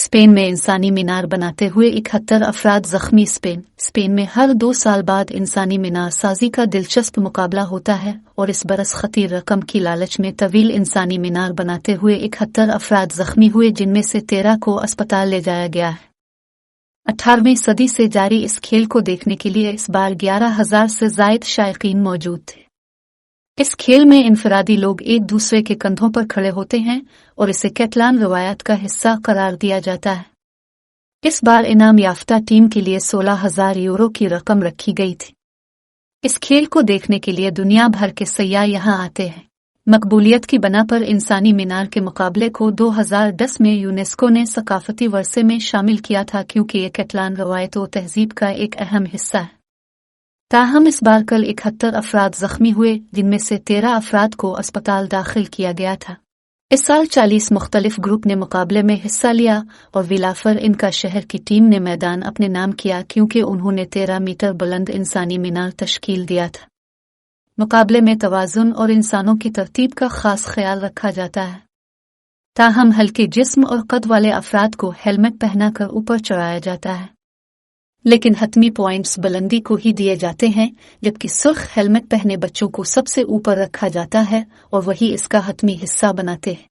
Spain में इंसानी मीनार बनाते हुए 71 अफराद जख्मी। स्पेन में हर 2 साल बाद इंसानी मीनार साजी का दिलचस्प मुकाबला होता है और इस बरस खतीर रकम की लालच में तवील इंसानी मीनार बनाते हुए 71 अफराद जख्मी हुए, जिनमें से 13 को अस्पताल ले जाया गया है। 18वीं सदी से जारी इस खेल को देखने के लिए इस बार 11,000 से जायद शायकीन मौजूद थे। इस खेल में इनफरादी लोग एक दूसरे के कंधों पर खड़े होते हैं और इसे कैटलान रवायत का हिस्सा करार दिया जाता है। इस बार इनाम याफ्ता टीम के लिए 16,000 यूरो की रकम रखी गई थी। इस खेल को देखने के लिए दुनिया भर के सयाह यहां आते हैं। मकबूलियत की बना पर इंसानी मीनार के मुकाबले को 2010 में यूनेस्को ने सकाफती वर्से में शामिल किया था, क्योंकि ये कैटलान रवायत व तहजीब का एक अहम हिस्सा है। ताहम इस बार कल 71 अफराद जख्मी हुए, जिनमें से 13 अफराद को अस्पताल दाखिल किया गया था। इस साल 40 मुख्तलिफ ग्रुप ने मुकाबले में हिस्सा लिया और विलाफर इनका शहर की टीम ने मैदान अपने नाम किया, क्योंकि उन्होंने 13 मीटर बुलंद इंसानी मीनार तश्कील दिया था। मुकाबले में तवाज़ुन और इंसानों की तरतीब का खास ख्याल रखा जाता है। ताहम हल्के जिस्म और कद वाले अफराद को हेलमेट पहनाकर ऊपर चढ़ाया जाता है, लेकिन हतमी पॉइंट्स बुलंदी को ही दिए जाते हैं, जबकि सुर्ख हेलमेट पहने बच्चों को सबसे ऊपर रखा जाता है और वही इसका हतमी हिस्सा बनाते हैं।